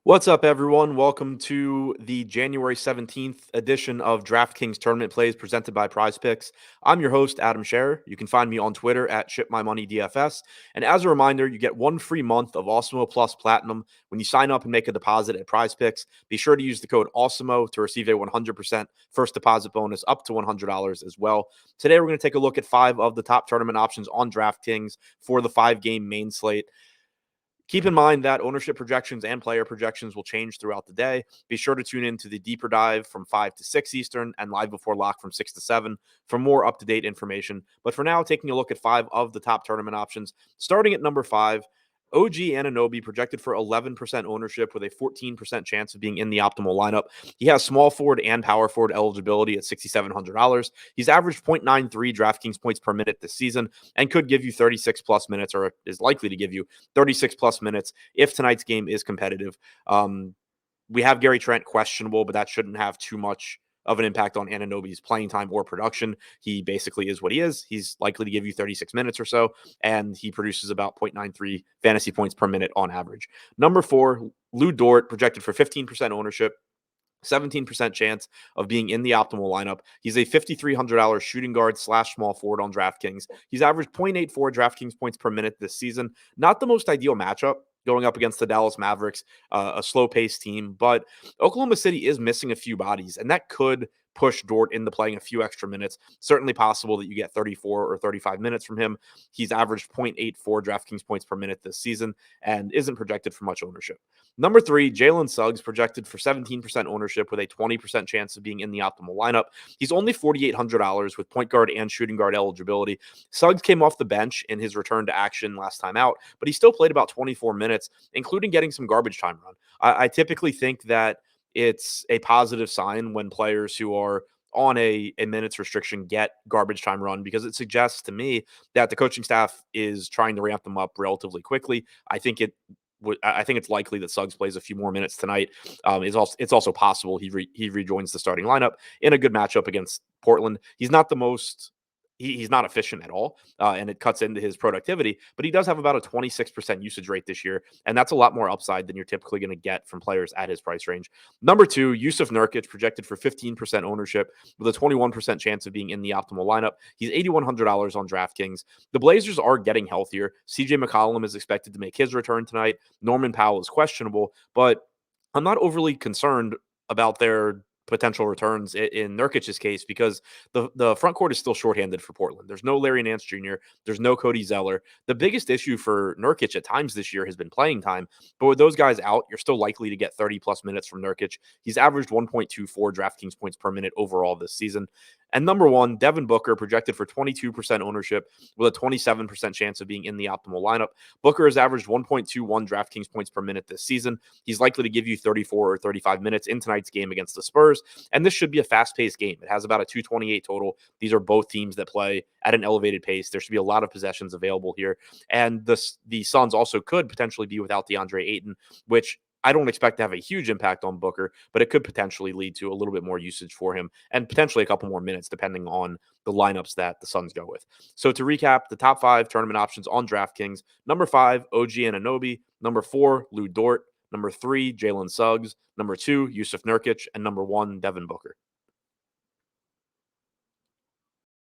What's up, everyone? Welcome to the January 17th edition of DraftKings Tournament Plays presented by Prize Picks. I'm your host, Adam Scherer. You can find me on Twitter at ShipMyMoneyDFS. And as a reminder, you get 1 free month of Awesemo Plus Platinum when you sign up and make a deposit at Prize Picks. Be sure to use the code Awesemo to receive a 100% first deposit bonus up to $100 as well. Today, we're going to take a look at 5 of the top tournament options on DraftKings for the 5-game main slate. Keep in mind that ownership projections and player projections will change throughout the day. Be sure to tune in to the deeper dive from 5 to 6 Eastern and live before lock from 6 to 7 for more up-to-date information. But for now, taking a look at 5 of the top tournament options. Starting at number 5, OG Anunoby projected for 11% ownership with a 14% chance of being in the optimal lineup. He has small forward and power forward eligibility at $6,700. He's averaged 0.93 DraftKings points per minute this season and could give you 36 plus minutes, or is likely to give you 36 plus minutes if tonight's game is competitive. We have Gary Trent questionable, but that shouldn't have too much of an impact on Anunoby's playing time or production. He basically is what he is. He's likely to give you 36 minutes or so, and he produces about 0.93 fantasy points per minute on average. Number 4, Lou Dort, projected for 15% ownership. 17% chance of being in the optimal lineup. He's a $5,300 shooting guard / small forward on DraftKings. He's averaged 0.84 DraftKings points per minute this season. Not the most ideal matchup going up against the Dallas Mavericks, a slow-paced team, but Oklahoma City is missing a few bodies, and that could push Dort into playing a few extra minutes. Certainly possible that you get 34 or 35 minutes from him. He's averaged 0.84 DraftKings points per minute this season and isn't projected for much ownership. Number 3, Jalen Suggs, projected for 17% ownership with a 20% chance of being in the optimal lineup. He's only $4,800 with point guard and shooting guard eligibility. Suggs came off the bench in his return to action last time out, but he still played about 24 minutes, including getting some garbage time run. I typically think that it's a positive sign when players who are on a minutes restriction get garbage time run, because it suggests to me that the coaching staff is trying to ramp them up relatively quickly. I think it's likely that Suggs plays a few more minutes tonight. It's also possible he rejoins the starting lineup in a good matchup against Portland. He's not the most he's not efficient at all, and it cuts into his productivity, but he does have about a 26% usage rate this year, and that's a lot more upside than you're typically going to get from players at his price range. Number 2, Yusuf Nurkic, projected for 15% ownership with a 21% chance of being in the optimal lineup. He's $8,100 on DraftKings. The Blazers are getting healthier. CJ McCollum is expected to make his return tonight. Norman Powell is questionable, but I'm not overly concerned about their potential returns in Nurkic's case, because the front court is still shorthanded for Portland. There's no Larry Nance Jr. There's no Cody Zeller. The biggest issue for Nurkic at times this year has been playing time, but with those guys out, you're still likely to get 30 plus minutes from Nurkic. He's averaged 1.24 DraftKings points per minute overall this season. And number 1, Devin Booker, projected for 22% ownership with a 27% chance of being in the optimal lineup. Booker has averaged 1.21 DraftKings points per minute this season. He's likely to give you 34 or 35 minutes in tonight's game against the Spurs, and this should be a fast-paced game. It has about a 228 total. These are both teams that play at an elevated pace. There should be a lot of possessions available here, and the Suns also could potentially be without DeAndre Ayton, which I don't expect to have a huge impact on Booker, but it could potentially lead to a little bit more usage for him and potentially a couple more minutes depending on the lineups that the Suns go with. So to recap, the top 5 tournament options on DraftKings: number 5, OG Anunoby; number 4, Lou Dort; number 3, Jalen Suggs; number 2, Yusuf Nurkic; and number 1, Devin Booker.